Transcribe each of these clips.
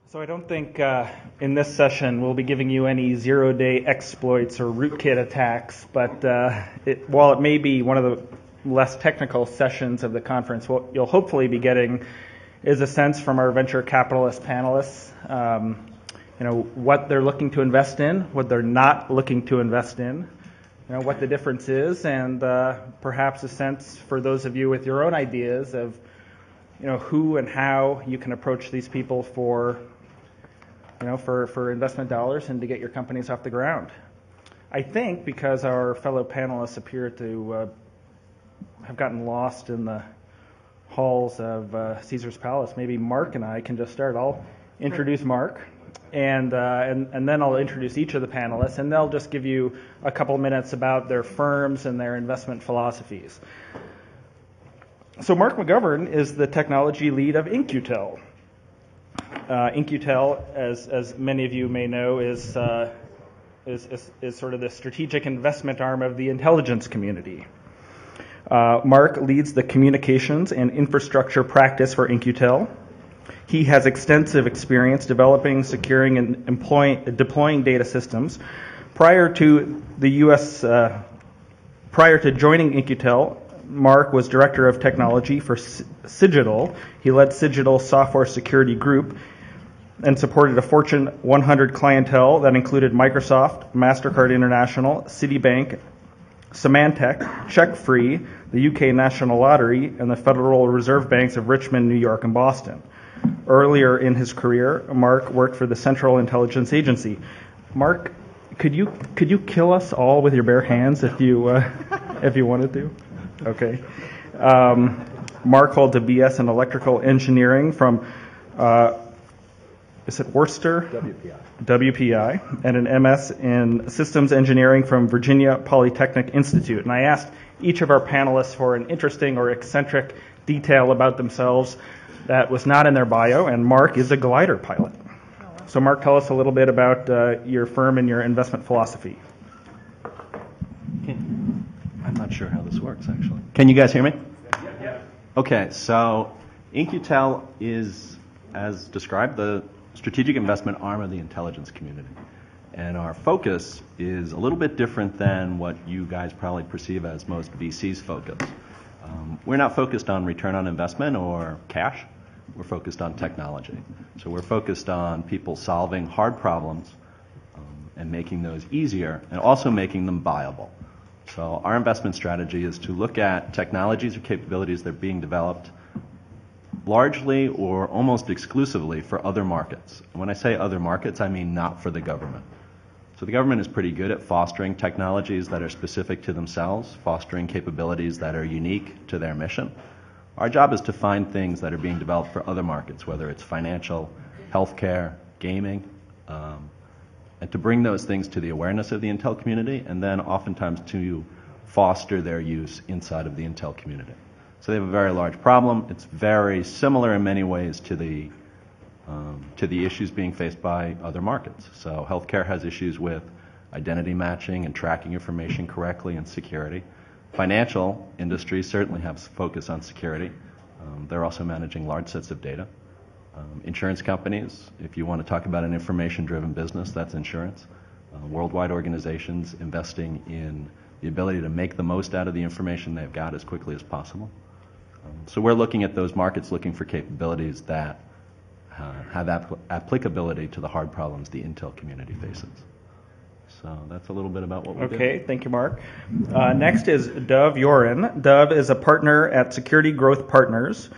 So I don't think in this session we'll be giving you any zero-day exploits or rootkit attacks, but while it may be one of the less technical sessions of the conference, what you'll hopefully be getting is a sense from our venture capitalist panelists, what they're looking to invest in, what they're not looking to invest in, what the difference is, and perhaps a sense for those of you with your own ideas of who and how you can approach these people for investment dollars and to get your companies off the ground. I think because our fellow panelists appear to have gotten lost in the halls of Caesar's Palace, maybe Mark and I can just start. I'll introduce Mark, and then I'll introduce each of the panelists, and they'll just give you a couple minutes about their firms and their investment philosophies. So Mark McGovern is the technology lead of In-Q-Tel. In-Q-Tel, as many of you may know, is sort of the strategic investment arm of the intelligence community. Mark leads the communications and infrastructure practice for In-Q-Tel. He has extensive experience developing, securing, and deploying data systems. Prior to joining In-Q-Tel, Mark was director of technology for Cigital. He led Cigital Software Security Group and supported a Fortune 100 clientele that included Microsoft, MasterCard International, Citibank, Symantec, CheckFree, the UK National Lottery, and the Federal Reserve Banks of Richmond, New York, and Boston. Earlier in his career, Mark worked for the Central Intelligence Agency. Mark, could you kill us all with your bare hands if you wanted to? Okay. Mark holds a BS in electrical engineering from, is it Worcester? WPI, and an MS in systems engineering from Virginia Polytechnic Institute. And I asked each of our panelists for an interesting or eccentric detail about themselves that was not in their bio, and Mark is a glider pilot. So Mark, tell us a little bit about your firm and your investment philosophy. I'm not sure how this works, actually. Can you guys hear me? Yeah. Okay, so In-Q-Tel is, as described, the strategic investment arm of the intelligence community. And our focus is a little bit different than what you guys probably perceive as most VCs' focus. We're not focused on return on investment or cash. We're focused on technology. So we're focused on people solving hard problems and making those easier and also making them viable. So our investment strategy is to look at technologies or capabilities that are being developed largely or almost exclusively for other markets. And when I say other markets, I mean not for the government. So the government is pretty good at fostering technologies that are specific to themselves, fostering capabilities that are unique to their mission. Our job is to find things that are being developed for other markets, whether it's financial, healthcare, gaming, and to bring those things to the awareness of the Intel community, and then oftentimes to foster their use inside of the Intel community. So they have a very large problem. It's very similar in many ways to the issues being faced by other markets. So healthcare has issues with identity matching and tracking information correctly and security. Financial industries certainly have focus on security. They're also managing large sets of data. Insurance companies, if you want to talk about an information-driven business, that's insurance. Worldwide organizations investing in the ability to make the most out of the information they've got as quickly as possible. So we're looking at those markets, looking for capabilities that have applicability to the hard problems the Intel community faces. So that's a little bit about what we do. Okay, thank you, Mark. Next is Dov Yorin. Dov is a partner at Security Growth Partners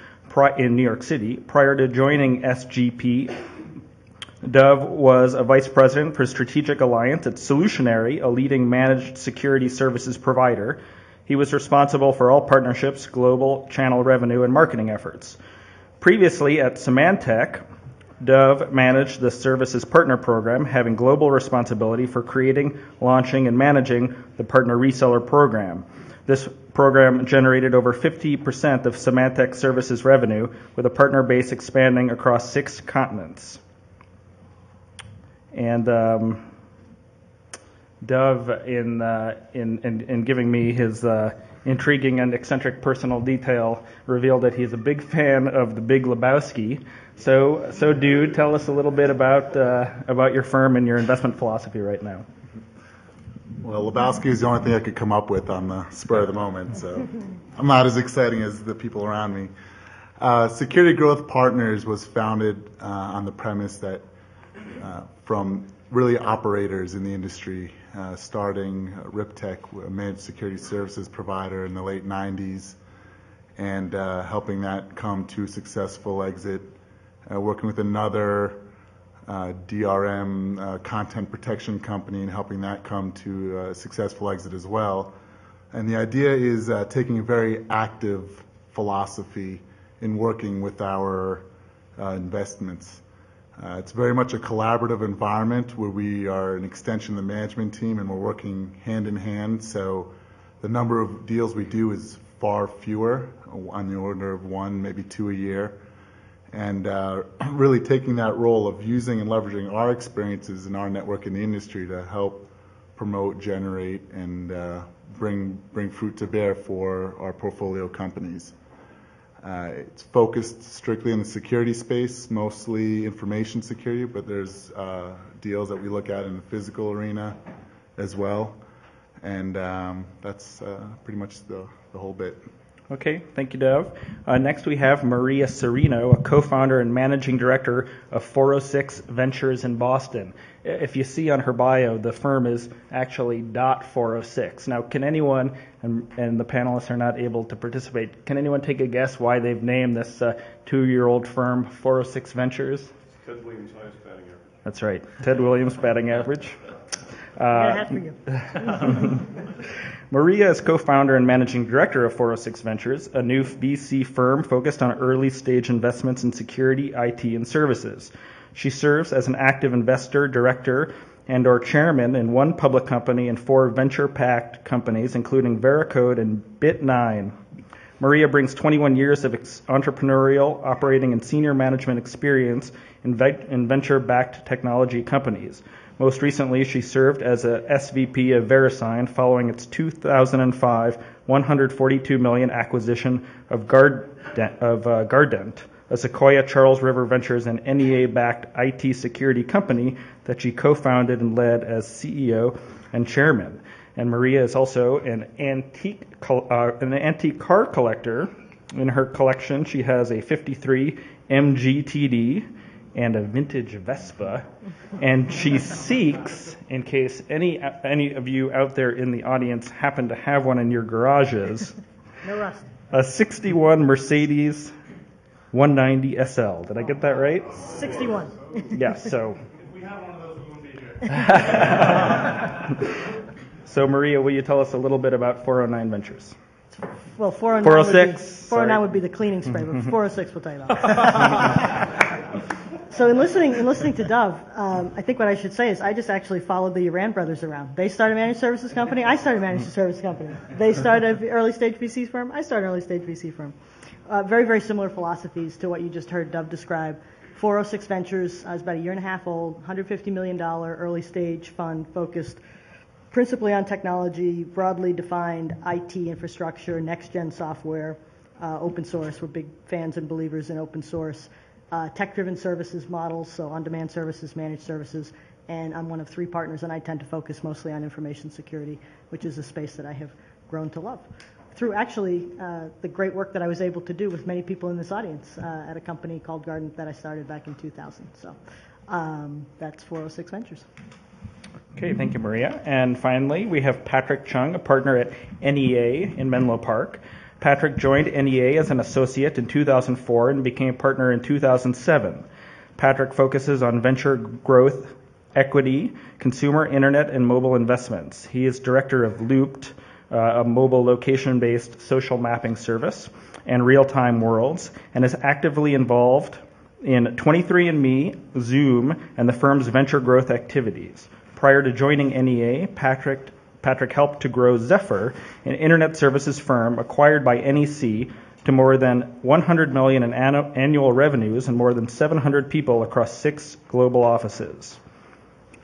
in New York City. Prior to joining SGP, Dov was a vice president for strategic alliance at Solutionary, a leading managed security services provider. He was responsible for all partnerships, global channel revenue, and marketing efforts. Previously at Symantec, Dov managed the Services Partner Program, having global responsibility for creating, launching, and managing the Partner Reseller Program. This program generated over 50% of Symantec services revenue, with a partner base expanding across 6 continents. And Dov, in giving me his intriguing and eccentric personal detail, revealed that he's a big fan of The Big Lebowski. So dude, tell us a little bit about your firm and your investment philosophy right now. Well, Lebowski is the only thing I could come up with on the spur of the moment, so I'm not as exciting as the people around me. Security Growth Partners was founded on the premise that from really operators in the industry, starting Riptech, a managed security services provider in the late 90s, and helping that come to a successful exit, working with another DRM content protection company and helping that come to a successful exit as well. And the idea is taking a very active philosophy in working with our investments. It's very much a collaborative environment where we are an extension of the management team and we're working hand in hand. So the number of deals we do is far fewer, on the order of 1, maybe 2 a year. And really taking that role of using and leveraging our experiences and our network in the industry to help promote, generate, and bring fruit to bear for our portfolio companies. It's focused strictly in the security space, mostly information security, but there's deals that we look at in the physical arena as well. And that's pretty much the whole bit. Okay, thank you, Dev. Next we have Maria Serino, a co-founder and managing director of 406 Ventures in Boston. If you see on her bio, the firm is actually .406. Now, can anyone, and the panelists are not able to participate, can anyone take a guess why they've named this 2-year-old firm 406 Ventures? Ted Williams' highest batting average. That's right, Ted Williams' batting average. Hat for you. Maria is co-founder and managing director of 406 Ventures, a new VC firm focused on early-stage investments in security, IT, and services. She serves as an active investor, director, and/or chairman in 1 public company and 4 venture-backed companies, including Veracode and Bit9. Maria brings 21 years of entrepreneurial, operating, and senior management experience in venture-backed technology companies. Most recently, she served as a SVP of VeriSign following its 2005 $142 million acquisition of Gardent, a Sequoia Charles River Ventures and NEA-backed IT security company that she co-founded and led as CEO and chairman. And Maria is also an antique car collector. In her collection, she has a 53 MGTD and a vintage Vespa, and she seeks, in case any of you out there in the audience happen to have one in your garages, No rust. a 61 Mercedes 190 SL. Did I get that right? 61. Yes, so. If we have one of those, we won't be here. So, Maria, will you tell us a little bit about 409 Ventures? Well, 409 406. 409 would be the cleaning spray, but 406 we'll tell you about. So in listening to Dove, I think what I should say is I just actually followed the Iran brothers around. They started a managed services company. I started a managed services company. They started an early stage VC firm. I started an early stage VC firm. Very, very similar philosophies to what you just heard Dove describe. 406 Ventures is about a year and a half old, $150 million early stage fund focused principally on technology, broadly defined IT infrastructure, next-gen software, open source. We're big fans and believers in open source. Tech-driven services models, so on-demand services, managed services, and I'm one of 3 partners, and I tend to focus mostly on information security, which is a space that I have grown to love. Through actually the great work that I was able to do with many people in this audience at a company called Gardent that I started back in 2000. So that's 406 Ventures. Okay, thank you, Maria. And finally, we have Patrick Chung, a partner at NEA in Menlo Park. Patrick joined NEA as an associate in 2004 and became a partner in 2007. Patrick focuses on venture growth, equity, consumer, internet, and mobile investments. He is director of Looped, a mobile location-based social mapping service, and Real-Time Worlds, and is actively involved in 23andMe, Zoom, and the firm's venture growth activities. Prior to joining NEA, Patrick helped to grow Zephyr, an internet services firm acquired by NEC, to more than $100 million in annual revenues and more than 700 people across 6 global offices.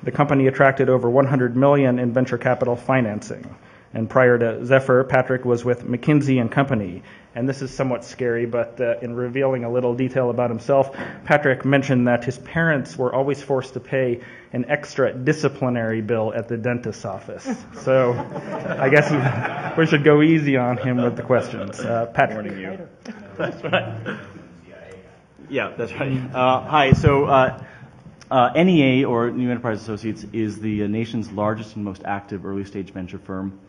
The company attracted over $100 million in venture capital financing. And prior to Zephyr, Patrick was with McKinsey and Company. And this is somewhat scary, but in revealing a little detail about himself, Patrick mentioned that his parents were always forced to pay an extra disciplinary bill at the dentist's office. So I guess we should go easy on him with the questions. Patrick. Morning, you. That's right. Yeah, that's right. Hi. So NEA, or New Enterprise Associates, is the nation's largest and most active early-stage venture firm.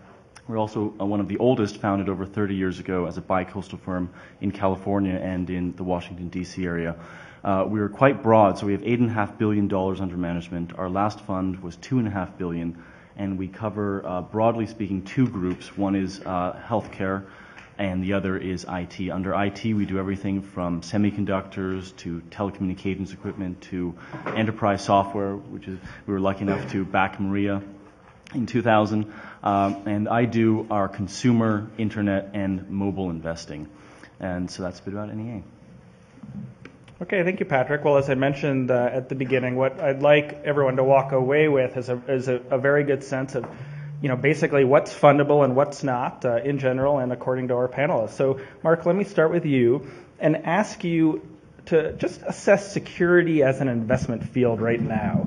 We're also one of the oldest, founded over 30 years ago as a bi-coastal firm in California and in the Washington, D.C. area. We are quite broad, so we have $8.5 billion under management. Our last fund was $2.5 billion, and we cover, broadly speaking, two groups. One is healthcare, and the other is IT. Under IT, we do everything from semiconductors to telecommunications equipment to enterprise software, which is, we were lucky enough to back Maria in 2000. And I do our consumer, internet, and mobile investing. And so that's a bit about NEA. Okay, thank you, Patrick. Well, as I mentioned at the beginning, what I'd like everyone to walk away with is a very good sense of, basically what's fundable and what's not in general and according to our panelists. So, Mark, let me start with you and ask you to just assess security as an investment field right now.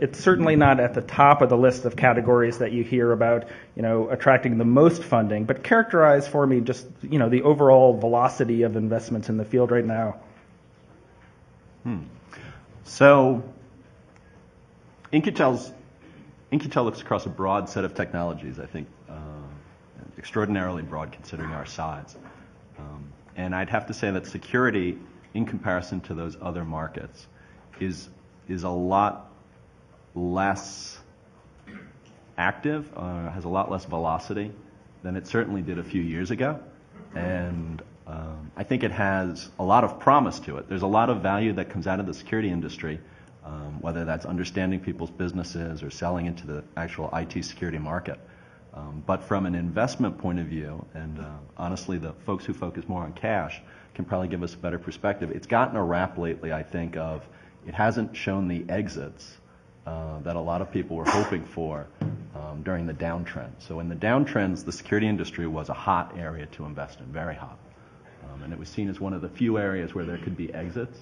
It's certainly not at the top of the list of categories that you hear about, attracting the most funding, but characterize for me just, the overall velocity of investments in the field right now. So, In-Q-Tel looks across a broad set of technologies, I think, extraordinarily broad considering our size. And I'd have to say that security, in comparison to those other markets, is a lot less active, has a lot less velocity than it certainly did a few years ago. And I think it has a lot of promise to it. There's a lot of value that comes out of the security industry, whether that's understanding people's businesses or selling into the actual IT security market. But from an investment point of view, and honestly the folks who focus more on cash can probably give us a better perspective, it's gotten a rap lately, I think, of it hasn't shown the exits that a lot of people were hoping for during the downtrend. So in the downtrends, the security industry was a hot area to invest in, very hot. And it was seen as one of the few areas where there could be exits.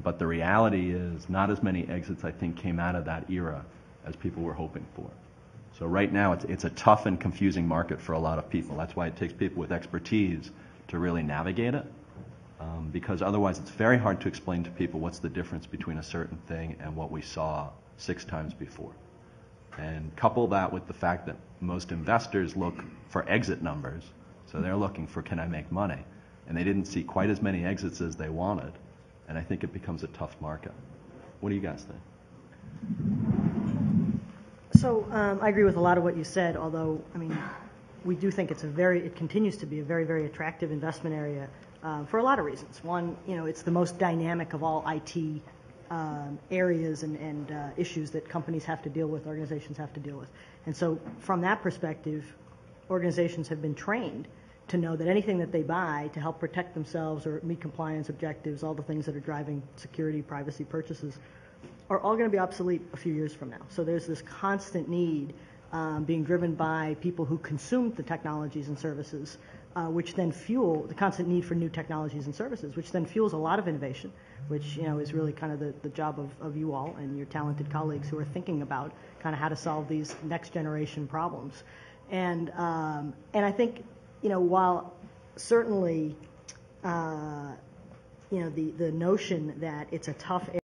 But the reality is not as many exits, I think, came out of that era as people were hoping for. So right now, it's a tough and confusing market for a lot of people. That's why it takes people with expertise to really navigate it, because otherwise it's very hard to explain to people what's the difference between a certain thing and what we saw 6 times before. And couple that with the fact that most investors look for exit numbers, so they're looking for, can I make money? And they didn't see quite as many exits as they wanted, and I think it becomes a tough market. What do you guys think? So I agree with a lot of what you said, although, we do think it continues to be a very, very attractive investment area for a lot of reasons. One, it's the most dynamic of all IT areas and issues that companies have to deal with, organizations have to deal with. And so from that perspective, organizations have been trained to know that anything that they buy to help protect themselves or meet compliance objectives, all the things that are driving security, privacy purchases, are all going to be obsolete a few years from now. So there's this constant need being driven by people who consume the technologies and services, which then fuel the constant need for new technologies and services, which then fuels a lot of innovation, which is really kind of the job of you all and your talented colleagues who are thinking about kind of how to solve these next generation problems. And I think while certainly the notion that it's a tough